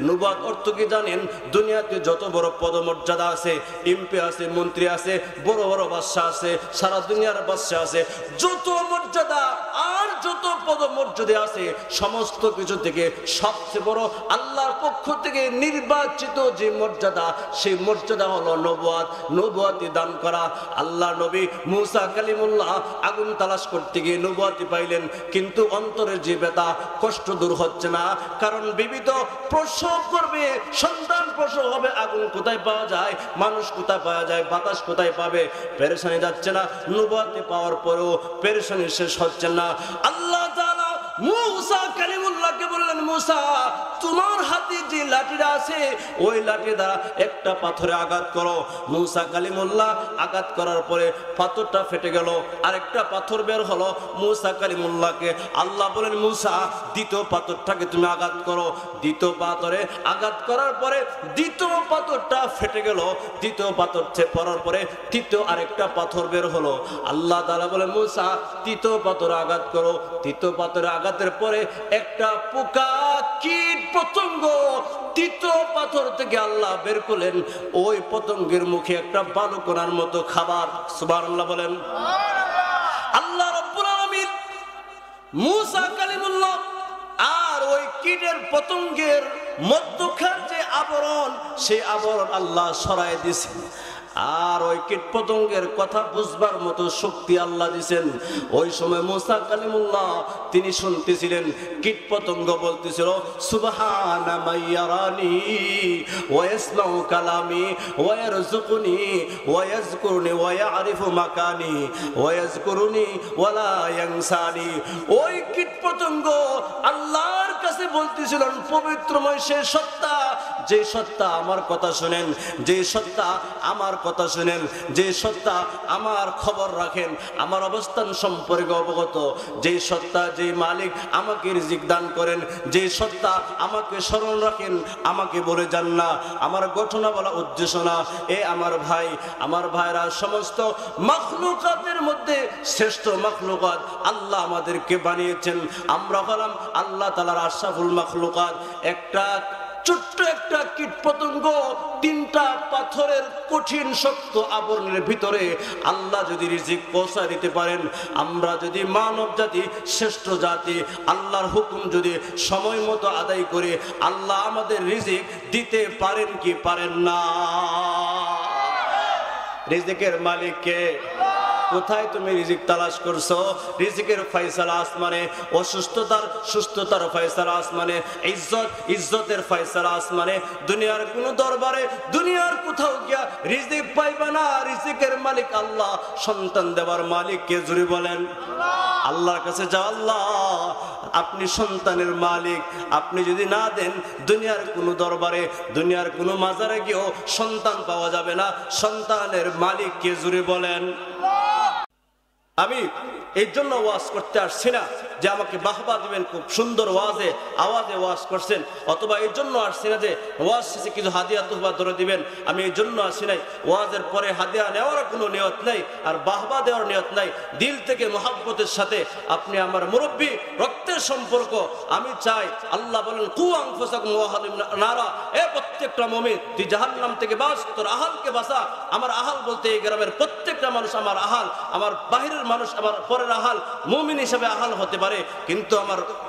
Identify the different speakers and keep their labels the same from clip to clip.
Speaker 1: নবুয়ত অর্থ কি জানেন? দুনিয়াতে যত বড় পদমর্যাদা আছে, এমপি আছে, মন্ত্রী আছে, বড় বড় বাদশা আছে, সারা দুনিয়ার বাদশা আছে, যত মর্যাদা আর যত পদমর্যাদা আছে, সমস্ত কিছু থেকে সবচেয়ে বড় আল্লাহর পক্ষ থেকে নির্বাচিত যে মর্যাদা, সেই মর্যাদা হলো নবুয়ত। নবুয়তি দান করা। আল্লাহ নবী মুসা কালিমুল্লাহ আগুন তালাশ করতে গিয়ে নবুয়তি পাইলেন, কিন্তু অন্তরের যে ব্যথা, কষ্ট দূর হচ্ছে না। কারণ বিবিধ প্রসব করবে, সন্তান প্রসব হবে, আগুন কোথায় পাওয়া যায়, মানুষ কোথায় পাওয়া যায়, বাতাস কোথায় পাবে? পেরেশানি যাচ্ছে না। নবুয়তি পাওয়ার পরেও পেরেশানি শেষ হচ্ছে না। আল্লাহ তাআলা মুসা কালিমুল্লাহকে বললেন, মুসা তোমার হাতে যে লাঠিটা আছে, ওই লাঠি দ্বারা একটা পাথরে আঘাত করো। মুসা কালিমুল্লাহ আঘাত করার পরে পাথরটা ফেটে গেল, আরেকটা পাথর বের হলো। মুসা কালিমুল্লাহকে আল্লাহ বলেন, মুসা দ্বিতীয় পাথরটাকে তুমি আঘাত করো। দ্বিতীয় পাথরে আঘাত করার পরে দ্বিতীয় পাথরটা ফেটে গেল। দ্বিতীয় পাথর পড়ার পরে তৃতীয় আরেকটা পাথর বের হলো। আল্লাহ তাআলা বলেন, মুসা তৃতীয় পাথরে আঘাত করো। তৃতীয় পাথরে আঘাতের পরে একটা পোকা, কীট পতঙ্গ তৃতীয় পাথর থেকে আল্লাহ বের করলেন। ওই পতঙ্গের মুখে একটা বালুকণার মতো খাবার। সুবহানাল্লাহ বলেন। আল্লাহ রাব্বুল আলামিন মুসা কালিমুল্লাহ আর ওই কীটের পতঙ্গের মধ্যখান যে আবরণ, সেই আবরণ আল্লাহ সরায় দিয়েছেন। আর ওই কীট পতঙ্গের কথা বুঝবার মতো শক্তি আল্লাহ দিয়েছেন। ওই সময় মুসা কালিমুল্লাহ তিনি শুনতেছিলেন, কীট পতঙ্গ বলতেছিল, সুবহানা মাইয়ারানি ওয়া ইয়াসমাউ কালামি ওয়া ইয়ারযুকুনি ওয়া ইয়াযকুরুনি ওয়া ইয়ারিফু মাকানি ওয়া ইয়াযকুরুনি ওয়া লা ইয়ানসানি। ওই কীট পতঙ্গ আল্লাহর কাছে বলতেছিলেন, পবিত্রময় সে সত্তা, যে সত্তা আমার কথা শুনেন, যে সত্তা আমার কথা শুনেন, যে সত্তা আমার খবর রাখেন, আমার অবস্থান সম্পর্কে অবগত, যে সত্তা, যে মালিক আমাকে রিজিক দান করেন, যে সত্তা আমাকে স্মরণ রাখেন, আমাকে বলে যান না, আমার ঘটনা বলা উদ্দেশ্য না। এ আমার ভাই, আমার ভাইরা, সমস্ত মাখলুকাতের মধ্যে শ্রেষ্ঠ মাখলুকাত আল্লাহ আমাদেরকে বানিয়েছেন। আমরা হলাম আল্লাহ তাআলার আশরাফুল মাখলুকাত। একটা ছোট্ট একটা কীট পতঙ্গ তিনটা পাথরের কঠিন শক্ত আবরণের ভিতরে আল্লাহ যদি রিজিক পৌঁছা দিতে পারেন, আমরা যদি মানব জাতি, শ্রেষ্ঠ জাতি, আল্লাহর হুকুম যদি সময় মতো আদায় করে, আল্লাহ আমাদের রিজিক দিতে পারেন কি পারেন না? রিজিকের মালিক কে? কোথায় তুমি রিজিক তালাশ করছো? রিজিকের ফয়সালা আসমানে, অসুস্থতার সুস্থতার ফয়সালা আসমানে, ইজ্জতের ফয়সালা আসমানে। দুনিয়ার কোন দরবারে, দুনিয়ার কোথাও গিয়া রিজিক পাইবা না। রিজিকের মালিক আল্লাহ, সন্তান দেওয়ার মালিক কে? জুরি বলেন। আল্লাহর কাছে যাও, আল্লাহ আপনি সন্তানের মালিক, আপনি যদি না দেন, দুনিয়ার কোন দরবারে, দুনিয়ার কোন মাজারে গিয়েও সন্তান পাওয়া যাবে না। সন্তানের মালিক কে? জুরি বলেন। আমি এই জন্য ওয়াজ করতে আসছি না যে আমাকে বাহবা দিবেন, খুব সুন্দর ওয়াজে আওয়াজে ওয়াজ করছেন, অথবা এই জন্য আসছি না যে ওয়াজ শেষে কিছু হাদিয়া তোহবা ধরে দিবেন। আমি এই জন্য আসি নাই। ওয়াজের পরে হাদিয়া নেওয়ার কোনো নিয়ত নাই, আর বাহবা দেওয়ার নিয়ত নাই। দিল থেকে মোহাব্বতের সাথে, আপনি আমার মুরব্বী, রক্তের সম্পর্ক। আমি চাই, আল্লাহ বলেন, কু আনফুসাকুম ওয়া আহলিকুম নারা, এ প্রত্যেকটা মুমিন তুই জাহান্নাম থেকে বাঁচ, তোর আহালকে বাঁচা। আমার আহাল বলতে এই গ্রামের প্রত্যেকটা মানুষ আমার আহাল, আমার বাহিরের মানুষ আমার পরের আহাল। মুমিন হিসাবে আহাল হতে পারে, কিন্তু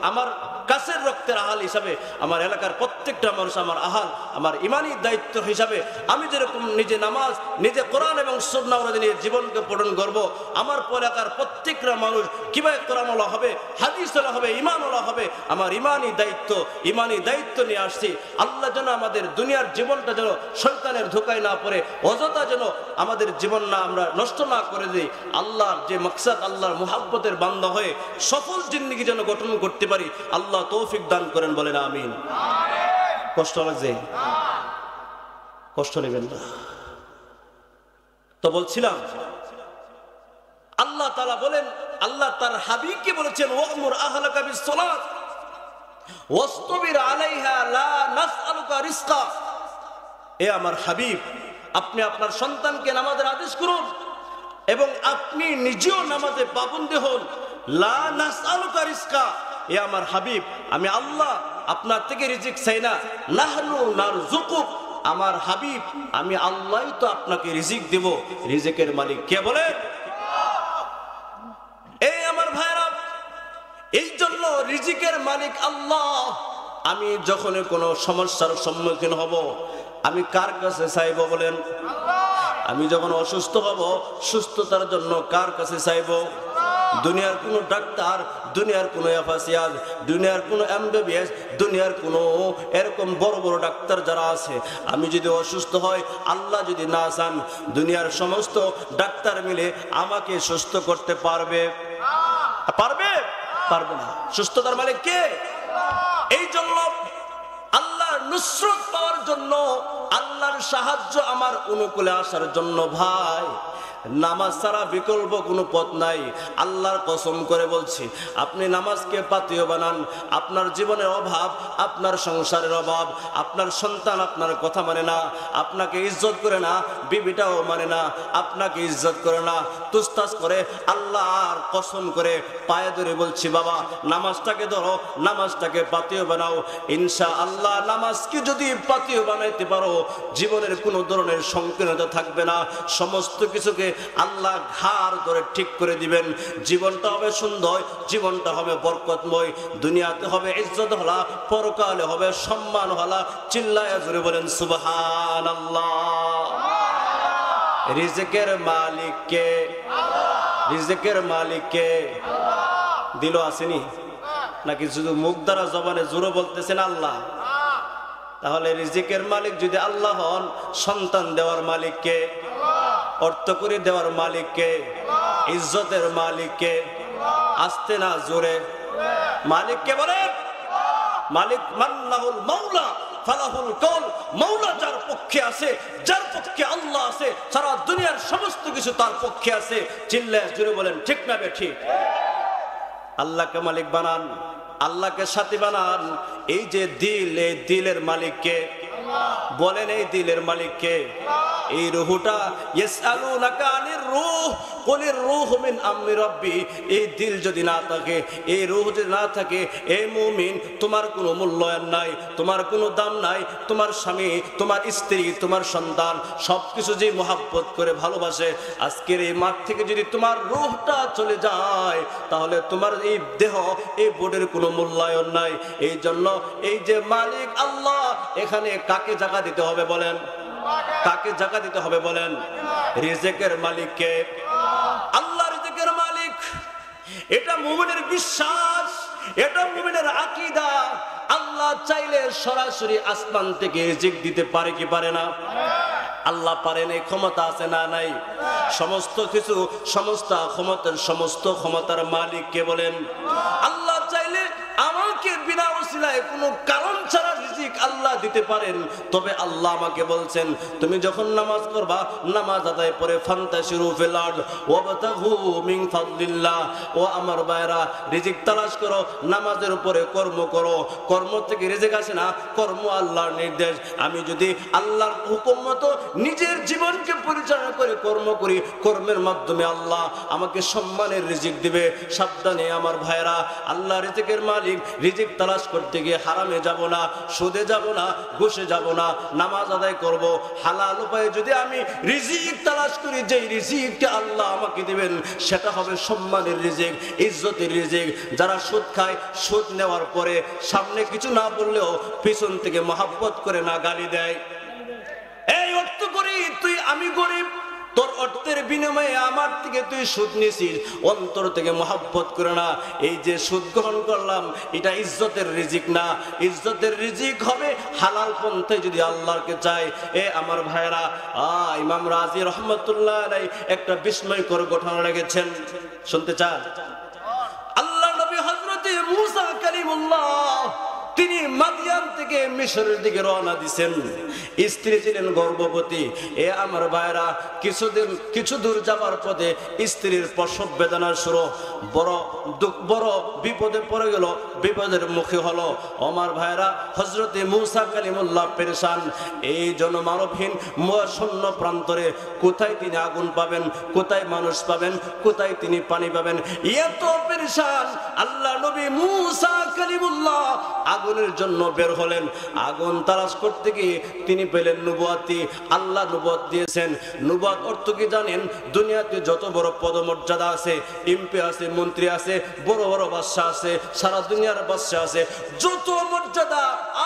Speaker 1: আমার কাছের রক্তের আহাল হিসাবে আমার এলাকার প্রত্যেকটা মানুষ আমার আহাল। আমার ইমানি দায়িত্ব হিসাবে আমি যেরকম নিজে নামাজ, নিজে কোরআন এবং সুন্নাহ নিয়ে জীবনকে পঠন করব, আমার এলাকার প্রত্যেকটা মানুষ কিভাবে কোরআনওয়ালা হবে, হাদিসওয়ালা হবে, ঈমানওয়ালা হবে। আমার ইমানি দায়িত্ব নিয়ে আসছি। আল্লাহ যেন আমাদের দুনিয়ার জীবনটা যেন শয়তানের ধোঁকায় না পড়ে, অযথা যেন আমাদের জীবন না আমরা নষ্ট না করে দিই। আল্লাহর যে মাকসাদ, আল্লাহর মুহাব্বতের বান্দা হয়ে সফল জিন্দেগি যেন গঠন করতে পারি, আল্লাহ তৌফিক দান করেন, বলেন আমিন। কষ্ট লাগছে? কষ্ট নেবেন না। তো বলছিলাম, আল্লাহ তাআলা বলেন, আল্লাহ তার হাবিবকে বলেছেন, ওয়ামুর আহলাকা বিসসালাত ওয়াসতাবির আলাইহা লা নাসআলুকা রিজকা। এ আমার হাবিব, আপনি আপনার সন্তানকে নামাজের আদেশ করুন এবং আপনি নিজেও নামাজে পাবন্দী হন। লা নাসআলুকা রিজকা। এ আমার হাবিব, আমি আল্লাহ আপনার থেকে রিজিক চাই না, নাহনু নারযুকুক, আমার হাবিব আমি আল্লাহই তো আপনাকে রিজিক দেব। রিজিকের মালিক কে বলেন? এই আমার ভাইরা, এই জন্য রিজিকের মালিক আল্লাহ। আমি যখন কোনো সমস্যার সম্মুখীন হব আমি কার কাছে চাইব বলেন? আমি যখন অসুস্থ হব সুস্থতার জন্য কার কাছে চাইব? দুনিয়ার কোনো ডাক্তার, দুনিয়ার কোনো এফএসিয়াস, দুনিয়ার কোনো এমবিবিএস, দুনিয়ার কোনো এরকম বড় বড় ডাক্তার যারা আছে, আমি যদি অসুস্থ হই, আল্লাহ যদি না চান, দুনিয়ার সমস্ত ডাক্তার মিলে আমাকে সুস্থ করতে পারবে? পারবে? পারবে না। সুস্থতার মালিক কে? এই জন্য আল্লাহর নুসরত পাওয়ার জন্য, আল্লাহর সাহায্য আমার অনুকূলে আসার জন্য ভাই নামাজ ছাড়া বিকল্প কোনো পথ নাই। আল্লাহর কসম করে বলছি, আপনি নামাজকে পাথেয় বানান, আপনার জীবনের অভাব, আপনার সংসারের অভাব, আপনার সন্তান আপনার কথা মানে না, আপনাকে ইজ্জত করে না, বিবিটাও মানে না, আপনাকে ইজ্জত করে না, তুস্তাস করে, আল্লাহর কসম করে পায়ে ধরে বলছি বাবা নামাজটাকে ধরো, নামাজটাকে পাথেয় বানাও। ইনশাআল্লাহ নামাজকে যদি পাথেয় বানাইতে পারো জীবনের কোনো ধরনের সংকীর্ণতা থাকবে না, সমস্ত কিছুকে আল্লাহ ঘাড় ধরে ঠিক করে দিবেন। জীবনটা হবে সুন্দর, জীবনটা হবে বরকতময়, দুনিয়াতে হবে ইজ্জত হলা, পরকালে হবে সম্মান হলা। চিল্লায়া জোরে বলেন সুবহানাল্লাহ। রিজিকের মালিক কে? রিজিকের মালিক কে? দিল আসেনি নাকি শুধু মুখ দ্বারা জবানে জোরে বলতেছেন আল্লাহ? তাহলে রিজিকের মালিক যদি আল্লাহ হন, সন্তান দেওয়ার মালিক কে? অর্থ করে দেওয়ার মালিক কে? ইজ্জতের মালিক কে? আসতে না জোরে মালিক কে বলে? মালিক মান্নাহুল মাওলা ফালাহুল কওল। মাওলা যার পক্ষে আছে, যার পক্ষে আল্লাহ আছে, সারা দুনিয়ার সমস্ত কিছু তার পক্ষে আছে। চিল্লায় জোরে বলেন ঠিক না বেঠিক? আল্লাহকে মালিক বানান, আল্লাহকে সাথী বানান। এই যে দিল, এই দিলের মালিক কে? বলেন এই দিলের মালিক কে? এই রূহটা ইয়াসআলুনাকা আনির রূহ কুলির রূহু মিন আমরি রাব্বি। এই দিল যদি না থাকে, এই রূহ যদি না থাকে, এই মুমিন তোমার কোনো মূল্যায়ন নাই, তোমার কোনো দাম নাই। তোমার স্বামী, তোমার স্ত্রী, তোমার সন্তান সবকিছু যে মহব্বত করে ভালোবাসে, আজকের এই মাঠ থেকে যদি তোমার রূহটা চলে যায় তাহলে তোমার এই দেহ, এই বডির কোনো মূল্যায়ন নাই। এই জন্য এই যে মালিক আল্লাহ, এখানে কাকে জায়গা দিতে হবে বলেন? কাকে জায়গা দিতে হবে বলেন? রিজিকের মালিক কে? আল্লাহ রিজিকের মালিক। এটা মুমিনের বিশ্বাস, এটা মুমিনের আকীদা। আল্লাহ চাইলে সরাসরি আসমান থেকে রিজিক দিতে পারে কি পারে না? আল্লাহ পারেন, এই ক্ষমতা আছে না নাই? সমস্ত কিছু, সমস্ত ক্ষমতার, সমস্ত ক্ষমতার মালিক কে বলেন? আল্লাহ চাইলে আমাকে বিনা ওসিলায় কোনো কারণ ছাড়া রিজিক আল্লাহ দিতে পারেন। তবে আল্লাহ আমাকে বলছেন তুমি যখন নামাজ করবা, নামাজ আদায় পরে ফান্তাশিরু ফিল আরদ ওয়াবতাগু মিন ফাদলিল্লাহ। ও আমার ভাইরা, রিজিক তালাশ করো, নামাজের উপরে কর্ম করো। কর্ম থেকে রিজিক আসে না, কর্ম আল্লাহর নির্দেশ। আমি যদি আল্লাহর হুকুম মতো নিজের জীবনকে পরিচালনা করে কর্ম করি, কর্মের মাধ্যমে আল্লাহ আমাকে সম্মানের রিজিক দিবে। সাবধানে আমার ভাইরা, আল্লাহ রিজিকের মালিক। রিজিক তালাশ করতে গিয়ে হারামে যাব না, সুদে যাব না, ঘুষে যাব না, নামাজ আদায় করব হালাল উপায়ে। যদি আমি রিজিক তালাশ করি, যে রিজিকটা আল্লাহ আমাকে দিবেন সেটা হবে সম্মানের রিজিক, ইজ্জতের রিজিক। যারা সুদ খায়, সুদ নেওয়ার পরে সামনে কিছু না বললেও পিছন থেকে মহব্বত করে না গালি দেয়, এই অর্থ করি তুই, আমি গরিব, তোর অর্থের বিনিময়ে আমার থেকে তুই সুদ নিছিস, অন্তর থেকে মহব্বত করে না। এই যে সুদ গ্রহণ করলাম, এটা ইজ্জতের রিজিক না। ইজ্জতের রিজিক হবে হালাল পন্থায় যদি আল্লাহকে চাই। এ আমার ভাইরা, ইমাম রাজি রহমতুল্লাহ আলাইহি একটা বিস্ময়কর ঘটনা রেখেছেন, শুনতে চান? আল্লাহ নবী হযরত মুসা কালিমুল্লাহ তিনি মাদিয়ান থেকে মিশরের দিকে রওনা দিয়েছেন। স্ত্রী ছিলেন গর্ভবতী। এ আমার ভাইরা, কিছু দূর যাবার পথে স্ত্রীর প্রসব বেদনা শুরু। বড় বিপদে পড়ে গেল, বিপদের মুখে হলো। আমার ভাইরা, হযরতে মূসা কালিমুল্লাহ পেরেশান। এই জনমানবহীন শূন্য প্রান্তরে কোথায় তিনি আগুন পাবেন, কোথায় মানুষ পাবেন, কোথায় তিনি পানি পাবেন, এত পেরেশান। আল্লাহ নবী মূসা কালিমুল্লাহ আগুনের জন্য বের হলেন। আগুন তালাশ করতে গিয়ে তিনি পেলেন নবুয়াতি। আল্লাহ নবুয়ত দিয়েছেন। নবুয়ত অর্থ কি জানেন? দুনিয়াতে যত বড় পদমর্যাদা আছে, এমপি আছে, মন্ত্রী আছে, বড় বড় বাদশা আছে, সারা দুনিয়ার বাদশা আছে, যত মর্যাদা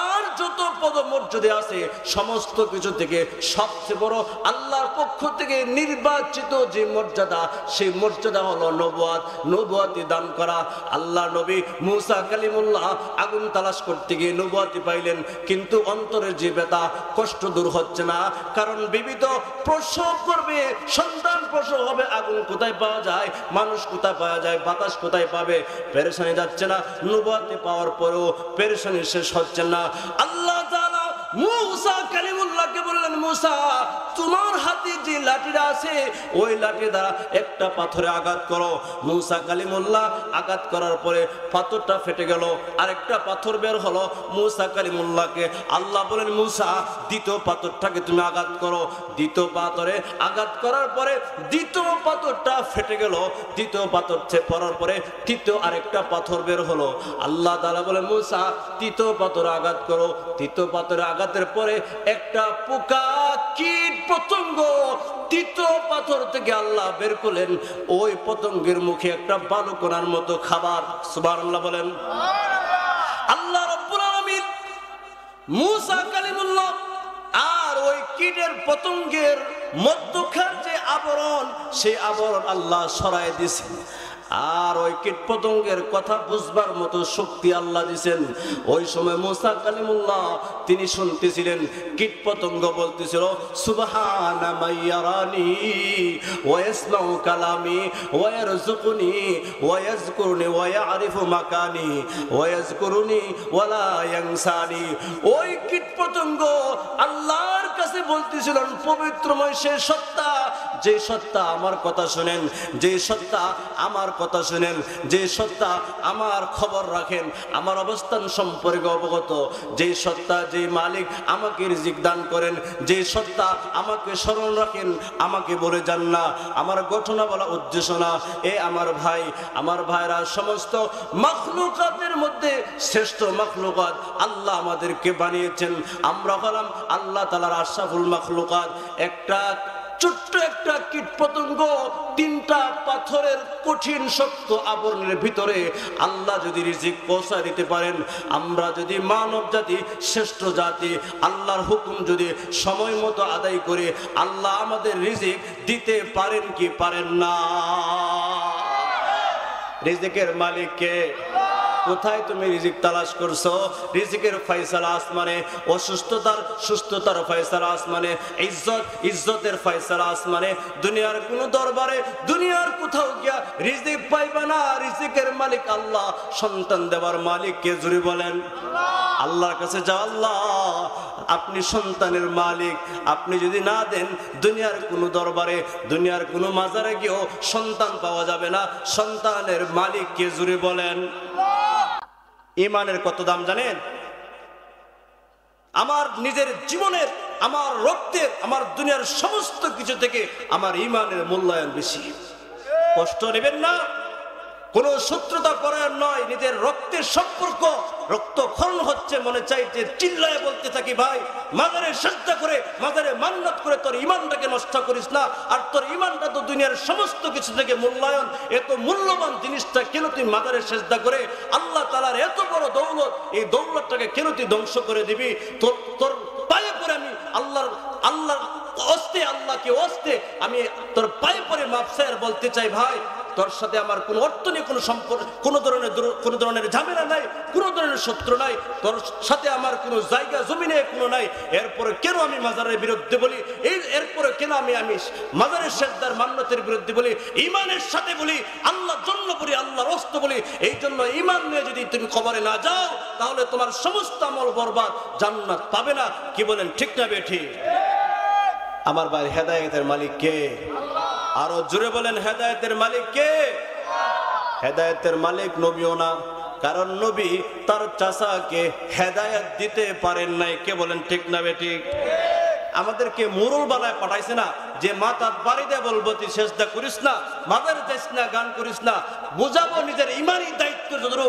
Speaker 1: আর যত পদমর্যাদা আছে, সমস্ত কিছু থেকে সবচেয়ে বড় আল্লাহর পক্ষ থেকে নির্বাচিত যে মর্যাদা, সেই মর্যাদা হলো নবুয়ত, নবুয়তি দান করা। আল্লাহ নবী মূসা কালিমুল্লাহ আগুন তালাশ করতে গিয়ে নবুয়তি পাইলেন, কিন্তু অন্তরের যে ব্যথা, কষ্ট দূর হচ্ছে না। কারণ বিবিধ প্রসব করবে, সন্তান প্রসব হবে, আগুন কোথায় পাওয়া যায়, মানুষ কোথায় পাওয়া যায়, বাতাস কোথায় পাবে, পেরেশানি যাচ্ছে না। নবুয়তি পাওয়ার পরেও পেরেশানি শেষ হচ্ছে না। আল্লাহ তাআলা মূসা কালিমুল্লাহকে বললেন, মূসা, তোমার হাতে যে লাঠিটা আছে, ওই লাঠি দ্বারা একটা পাথরে আঘাত করো। মূসা কালিমুল্লাহ আঘাত করার পরে পাথরটা ফেটে গেল, আরেকটা পাথর বের হলো। মূসা কালিমুল্লাহকে আল্লাহ বলেন, মূসা, দ্বিতীয় পাথরটাকে তুমি আঘাত করো। দ্বিতীয় পাথরে আঘাত করার পরে দ্বিতীয় পাথরটা ফেটে গেল। দ্বিতীয় পাথর পড়ার পরে তৃতীয় আরেকটা পাথর বের হলো। আল্লাহ তাআলা বলেন, মূসা, তৃতীয় পাথরে আঘাত করো। তৃতীয় পাথরে আঘাতের পরে একটা পোকা, কীট পতঙ্গ তৃতীয় পাথর থেকে আল্লাহ বের করলেন। ওই পতঙ্গের মুখে একটা বালুকণার মতো খাবার। সুবহানাল্লাহ বলেন। আল্লাহ রাব্বুল আলামিন মূসা কালিমুল্লাহ আর ওই কীটের পতঙ্গের মধ্যখান যে আবরণ, সেই আবরণ আল্লাহ সরায় দিয়েছেন। আর ওই কীট পতঙ্গের কথা বুঝবার মতো শক্তি আল্লাহ দিয়েছেন। ওই সময় মূসা কালিমুল্লাহ তিনি শুনতেছিলেন, কীট পতঙ্গ বলতেছিল, সুবহানা মাইয়ারানি ওয়া ইয়াসমাউ কালামি ওয়া ইয়ারযুকুনি ওয়া ইয়াযকুরুনি ওয়া ইয়ারিফু মাকানি ওয়া ইয়াযকুরুনি ওয়া লা ইয়ানসানি। ওই কীট পতঙ্গ আল্লাহর কাছে বলতেছিলেন, পবিত্রময় সে সত্তা, যে সত্তা আমার কথা শুনেন, যে সত্তা আমার কথা শুনেন, যে সত্তা আমার খবর রাখেন, আমার অবস্থান সম্পর্কে অবগত, যে সত্তা, যে মালিক আমাকে রিজিক দান করেন, যে সত্তা আমাকে স্মরণ রাখেন, আমাকে বলে যান না, আমার ঘটনা বলা উদ্দেশ্য না। এ আমার ভাই, আমার ভাইরা, সমস্ত মাখলুকাতের মধ্যে শ্রেষ্ঠ মাখলুকাত আল্লাহ আমাদেরকে বানিয়েছেন। আমরা হলাম আল্লাহ তাআলার আশরাফুল মাখলুকাত। একটা ছোট্ট একটা কীট পতঙ্গ তিনটা পাথরের কঠিন শক্ত আবরণের ভিতরে আল্লাহ যদি রিজিক পৌঁছা দিতে পারেন, আমরা যদি মানব জাতি, শ্রেষ্ঠ জাতি, আল্লাহর হুকুম যদি সময় মতো আদায় করে, আল্লাহ আমাদের রিজিক দিতে পারেন কি পারেন না? রিজিকের মালিক কে? কোথায় তুমি রিজিক তালাশ করছো? রিজিকের ফয়সালা আসমানে, অসুস্থতার সুস্থতার ফয়সালা আসমানে, ইজ্জতের ফয়সালা আসমানে। দুনিয়ার কোন দরবারে, দুনিয়ার কোথাও গিয়া রিজিক পাইবা না। রিজিকের মালিক আল্লাহ, সন্তান দেওয়ার মালিক কে? জুরি বলেন। আল্লাহর কাছে যাও, আল্লাহ আপনি সন্তানের মালিক, আপনি যদি না দেন, দুনিয়ার কোন দরবারে, দুনিয়ার কোন মাজারে গিয়েও সন্তান পাওয়া যাবে না। সন্তানের মালিক কে? জুরি বলেন। ঈমানের কত দাম জানেন? আমার নিজের জীবনের, আমার রক্তের, আমার দুনিয়ার সমস্ত কিছু থেকে আমার ঈমানের মূল্যায়ন বেশি। কষ্ট নেবেন না, কোন শত্রুতা করার নয়, নিজের রক্তের সম্পর্ক, রক্তক্ষরণ হচ্ছে, মনে চাই যে চিল্লায় বলতে থাকি, ভাই মাজারে সিজদা করে, মাজারে মান্নাত করে তোর ঈমানটাকে নষ্ট করিস না। আর তোর ঈমানটা তো দুনিয়ার সমস্ত কিছু থেকে মূল্যায়ন, এত মূল্যবান জিনিসটা কেন তুই মাজারে সিজদা করে, আল্লাহ তাআলার এত বড় দৌলত, এই দৌলতটাকে কেন তুই ধ্বংস করে দিবি? তোর পায়ে পড়ে আমি আল্লাহর অস্তে, আল্লাহকে অস্তে আমি তোর পায়ে পড়ে মাফ চাই আর বলতে চাই, ভাই তোর সাথে আমার কোনো অর্থ নেই, কোনো সম্পর্ক, কোনো ধরনের ঝামেলা নাই, কোনো ধরনের শত্রু নাই, তোর সাথে আমার কোনো জায়গা জমিনে কোনো নাই। এরপরে কেন আমি মাজারের বিরুদ্ধে বলি? এরপরে কেন আমি মাজারের সিজদার মান্নাতের বিরুদ্ধে বলি? ঈমানের সাথে বলি, আল্লাহর জন্য বলি, আল্লাহর ওয়াস্তে বলি। এই জন্য ঈমান নিয়ে যদি তুমি কবরে না যাও, তাহলে তোমার সমস্ত আমল বরবাদ, জান্নাত পাবে না। কি বলেন, ঠিক না বেঠিক? আমার ভাই, হেদায়েতের মালিক কে? আরো জোরে বলেন, হেদায়েতের মালিক কে? হেদায়েতের মালিক নবীও না, কারণ নবী তার চাচাকে হেদায়েত দিতে পারেন নাই। কে বলেন ঠিক না বেঠিক? আমাদেরকে মুরুল বানায় পাঠাইছে না যে মাথার বাড়ি দিয়ে বলবো তুই সেজদা করিস না, মাদার যাইস না, গান করিস না। বুঝাবো নিজের ইমানি দায়িত্ব যতটুকু,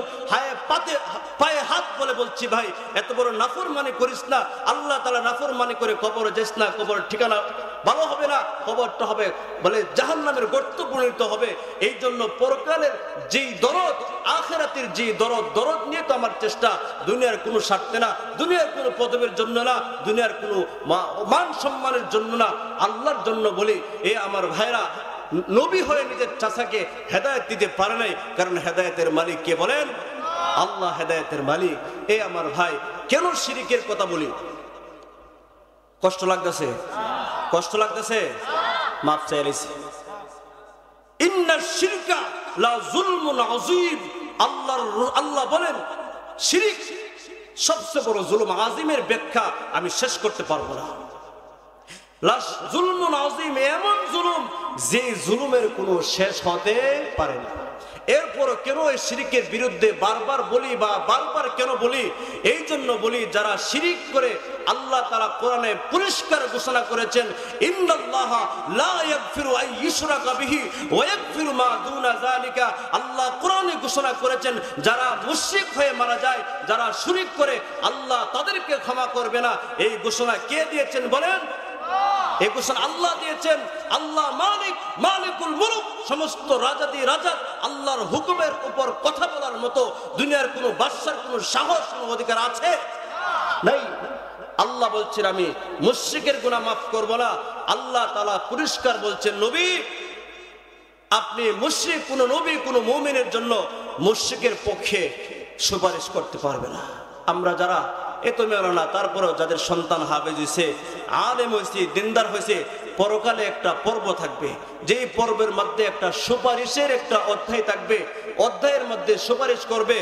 Speaker 1: পায়ে হাত বলে বলছি ভাই এত বড় নাফরমানি করিস না। আল্লাহ তাআলা নাফরমানি করে কবরে যাইস না, কবর ঠিকানা ভালো হবে না, কবরটা হবে বলে জাহান্নামের গর্ত পরিণত হবে। এই জন্য পরকালের যেই দরদ, আখিরাতের যে দরদ নিয়ে তো আমার চেষ্টা, দুনিয়ার কোনো স্বার্থে না, দুনিয়ার কোনো পদবের জন্য না, দুনিয়ার কোনো মান সম্মানের জন্য না, আল্লাহর জন্য বলি। এ আমার ভাইরা, নবী হয়ে নিজের চাচাকে হেদায়েত দিতে পারে নাই, কারণ হেদায়েতের মালিক কে বলেন? আল্লাহ হেদায়েতের মালিক। এ আমার ভাই, কেন শিরিকের কথা বলি? কষ্ট লাগতেছে? কষ্ট লাগতেছে? মাফ চাইছি। ইন্না শিরকা লা যুলমুন আযীম। আল্লাহ বলেন শিরিক সবচেয়ে বড় জুলুম। আজিমের ব্যাখ্যা আমি শেষ করতে পারবো না। জুলমুন আযীম, এমন জুলুম যে জুলুমের কোনো শেষ হতে পারে না। এরপর কেন এই শিরিকের বিরুদ্ধে বারবার বলি বা বারবার কেন বলি? এই জন্য বলি, যারা শিরিক করে আল্লাহ তাআলা কোরআনে পরিষ্কার ঘোষণা করেছেন, ইন্নাল্লাহা লা ইয়াগফিরু আন ইউশরাকা বিহি ওয়া ইয়াগফিরু মা দুনা যালিকা। আল্লাহ কোরআনে ঘোষণা করেছেন, যারা মুশরিক হয়ে মারা যায়, যারা শিরিক করে, আল্লাহ তাদেরকে ক্ষমা করবে না। এই ঘোষণা কে দিয়েছেন বলেন? এই ঘোষণা আল্লাহ দিয়েছেন। আল্লাহ মালিকুল মুলক, সমস্ত রাজাদি রাজা। আল্লাহর হুকুমের উপর কথা বলার মতো দুনিয়ার কোনো বাদশার কোনো সাহস, কোনো অধিকার আছে? নাই। আল্লাহ বলছেন আমি মুশরিকের গুনাহ মাফ করব না। আল্লাহ তাআলা পরিষ্কার বলছেন, নবী আপনি মুশরিক, কোন নবী কোন মুমিনের জন্য মুশরিকের পক্ষে সুপারিশ করতে পারবে না। আমরা যারা এত মেলো না, তারপরেও যাদের সন্তান হাফেজ হয়েছে, আলেম হয়েছে, দিনদার হয়েছে, পরকালে একটা পর্ব থাকবে, যেই পর্বের মধ্যে একটা সুপারিশের একটা অধ্যায় থাকবে। অধ্যায়ের মধ্যে সুপারিশ করবে।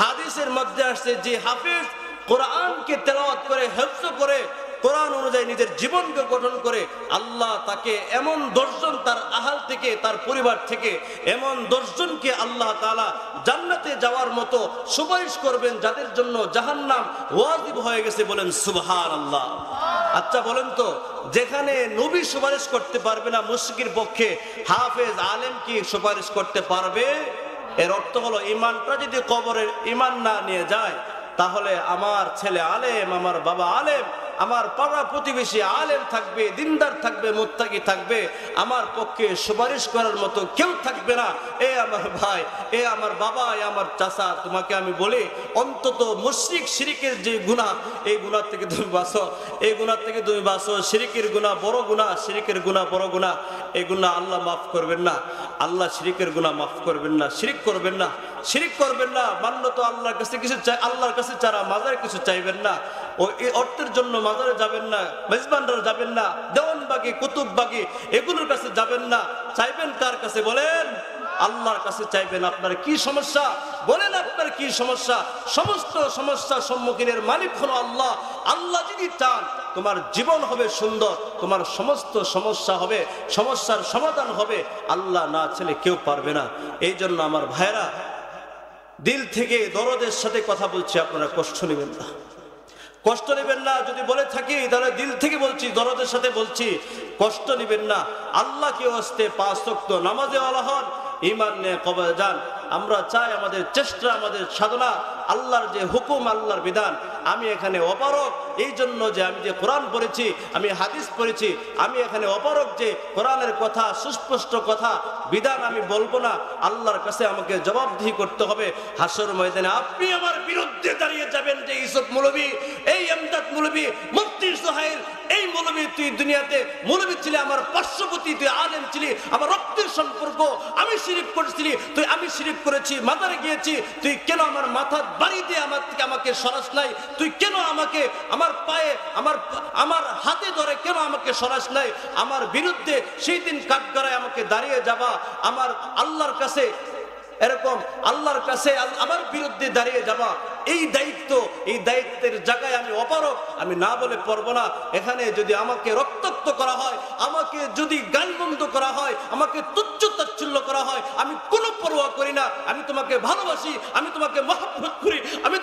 Speaker 1: হাদিসের মধ্যে আসছে, যে হাফেজ কোরআনকে তেলাওয়াত করে, হিফজ করে, কোরআন অনুযায়ী নিজের জীবনকে গঠন করে, আল্লাহ তাকে এমন 10 জন তার আহাল থেকে, তার পরিবার থেকে এমন 10 জনকে আল্লাহ তাআলা জান্নাতে যাওয়ার মতো সুপারিশ করবেন, যাদের জন্য জাহান্নাম ওয়াজিব হয়ে গেছে। বলেন সুবহানাল্লাহ। আচ্ছা বলেন তো, যেখানে নবী সুপারিশ করতে পারবে না মুশরিকের পক্ষে, হাফেজ আলেম কি সুপারিশ করতে পারবে? এর অর্থ হলো, ঈমানটা যদি কবরের ঈমান না নিয়ে যায়, তাহলে আমার ছেলে আলেম, আমার বাবা আলেম, আমার পাড়া প্রতিবেশী আলেম থাকবে, দিনদার থাকবে, মুত্তাকি থাকবে, আমার পক্ষে সুপারিশ করার মতো কেউ থাকবে না। এ আমার ভাই, এ আমার বাবা, এ আমার চাচা, তোমাকে আমি বলি, অন্তত মুশরিক শিরিকের যে গুনাহ, এই গুনাহ থেকে তুমি বাঁচো, এই গুনাহ থেকে তুমি বাঁচো। শিরিকের গুনাহ বড় গুনাহ, শিরিকের গুনাহ বড় গুনাহ। এই গুনাহ আল্লাহ মাফ করবেন না। আল্লাহ শিরিকের গুনাহ মাফ করবেন না। শিরিক করবেন না, শিরিক করবেন না। মান্য তো আল্লাহর কাছে কিছু চাই, আল্লাহর কাছে ছাড়া মাজারে কিছু চাইবেন না। এই অর্থের জন্য মাজারে যাবেন না, মেজবান্ডারে যাবেন না, দেওয়ানবাগি, কুতুববাগি এগুলোর কাছে যাবেন না। চাইবেন কার কাছে বলেন? আল্লাহর কাছে চাইবেন। আপনার কি সমস্যা বলেন? আপনার কি সমস্যা? সমস্ত সমস্যার সম্মুখীনের মালিক হলো আল্লাহ। আল্লাহ যদি চান, তোমার জীবন হবে সুন্দর, তোমার সমস্ত সমস্যা হবে, সমস্যার সমাধান হবে। আল্লাহ না চাইলে কেউ পারবে না। এই জন্য আমার ভাইরা, দিল থেকে দরদের সাথে কথা বলছি, আপনারা কষ্ট নেবেন না, কষ্ট নেবেন না। যদি বলে থাকি তাহলে দিল থেকে বলছি, দরদের সাথে বলছি, কষ্ট নেবেন না। আল্লাহকে ওয়াস্তে 5 ওয়াক্ত নামাজে ওয়ালা হন, ঈমান নিয়ে কবরে যান। আমরা চাই আমাদের চেষ্টা, আমাদের সাধনা, আল্লাহর যে হুকুম, আল্লাহর বিধান। আমি এখানে অপারগ এই জন্য যে আমি যে কোরআন পড়েছি, আমি হাদিস পড়েছি, আমি এখানে অপারগ যে কোরআনের কথা, সুস্পষ্ট কথা, বিধান আমি বলবো না। আল্লাহর কাছে আমাকে জবাবদিহি করতে হবে হাসর ময়দানে। আপনি আমার বিরুদ্ধে দাঁড়িয়ে যাবেন যে ইউসুফ মৌলভী, এই এমদাদ মৌলভী, মুফতি সোহাইল, এই মৌলভী, তুই দুনিয়াতে মৌলভী ছিলি, আমার পার্শ্ববর্তী, তুই আলেম ছিলি, আমার রক্তের সম্পর্ক, আমি শিরিক করেছিলি, তুই আমি শিরিক করেছি, মাজারে গিয়েছি, তুই কেন আমার মাথার বাড়ি দিয়ে আমাকে সরাস নাই? তুই কেন আমাকে আমার পায়ে, আমার হাতে ধরে কেন আমাকে সরাস নাই? আমার বিরুদ্ধে সেই দিন কাঠগড়ায় আমাকে দাঁড়িয়ে যাবা, আমার আল্লাহর কাছে এরকম আল্লাহর কাছে আমার বিরুদ্ধে দাঁড়িয়ে যাবা, এই দায়িত্বের জায়গায় আমি অপারগ, আমি না বলে পারবো না। এখানে যদি আমাকে রক্তাক্ত করা হয়, আমাকে যদি গালমন্দ করা হয়, আমাকে তুচ্ছ তাচ্ছিল্য করা হয়, আমি কোনো পরোয়া করি না। আমি তোমাকে ভালোবাসি, আমি তোমাকে মহব্বত করি, আমি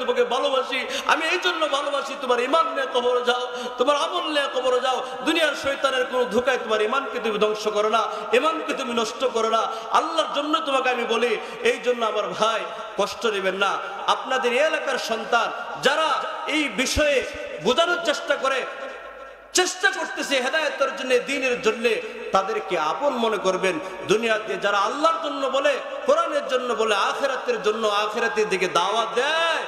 Speaker 1: তোমাকে ভালোবাসি। আমি এই জন্য ভালোবাসি, তোমার ঈমান নিয়ে কবরে যাও, তোমার আমল নিয়ে কবরে যাও। দুনিয়ার শয়তানের কোনো ধোঁকায় তোমার ঈমানকে তুমি ধ্বংস করো না, ঈমানকে তুমি নষ্ট করো না। আল্লাহর জন্য তোমাকে আমি বলি। এই জন্য আমার ভাই কষ্ট নেবেন না। আপনাদের এই এলাকার সন্তান যারা এই বিষয়ে বোঝানোর চেষ্টা করতেছে হেদায়েতের জন্য, দ্বীনের জন্য, তাদেরকে আপন মনে করবেন। দুনিয়াতে যারা আল্লাহর জন্য বলে, কোরআনের জন্য বলে, আখিরাতের জন্য, আখিরাতের দিকে দাওয়াত দেয়,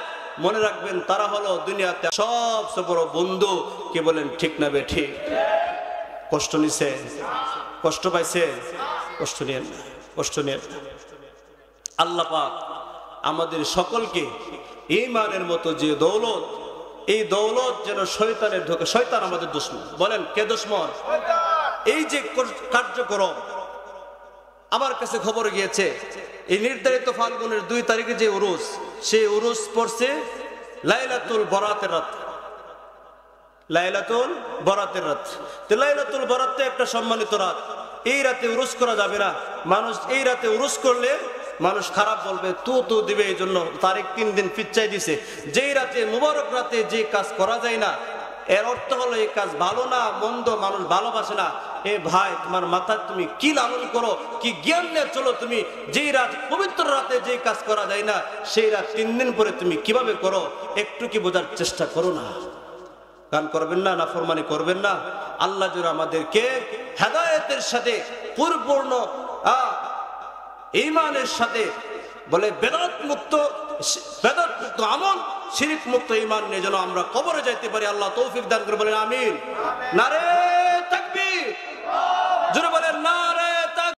Speaker 1: মনে রাখবেন তারা হলো দুনিয়াতে সবচেয়ে বড় বন্ধু। কি বলেন, ঠিক না বেঠিক? কষ্ট নিছে, কষ্ট পাইছে, কষ্ট নিয়েন না, কষ্ট নিয়েন না। আল্লাহ পাক আমাদের সকলকে ঈমানের মতো যে দৌলত, এই দৌলত যেন শয়তানের ঢোকে। শয়তান আমাদের দুশমন। বলেন, কে দুশমন? এই যে কার্যক্রম, আমার কাছে খবর গিয়েছে এই নির্ধারিত ফাল্গুনের 2 তারিখে যে উরুস, সেই উরুস পড়ছে লাইলাতুল বরাতের রাত। লাইলাতুল বরাতের রাত। তো লাইলাতুল বরাত একটা সম্মানিত রাত। এই রাতে উরুস করা যাবে না। মানুষ এই রাতে উরুস করলে মানুষ খারাপ বলবে, তু দিবে। এই জন্য তারিখ 3 দিন পিছাই দিছে। যেই রাতে, মুবারক রাতে যে কাজ করা যায় না, এর অর্থ হলো এই কাজ ভালো না, মন্দ, মানুষ ভালোবাসে না। এ ভাই, তোমার মাথা তুমি কি লালন করো, কি জ্ঞান নিয়ে চলো তুমি? যেই রাত, পবিত্র রাতে যে কাজ করা যায় না, সেই রাত 3 দিন পরে তুমি কিভাবে করো, একটু কি বোঝার চেষ্টা করো না? গান করবেন না, নাফরমানি করবেন না। আল্লাহ যেন আমাদেরকে হেদায়েতের সাথে পরিপূর্ণ ঈমানের সাথে, বলে বেদাত মুক্ত আমল, শিরক মুক্ত ঈমান নিয়ে যেন আমরা কবরে যাইতে পারি। আল্লাহ তৌফিক দান করে। বলেন আমিন। নারে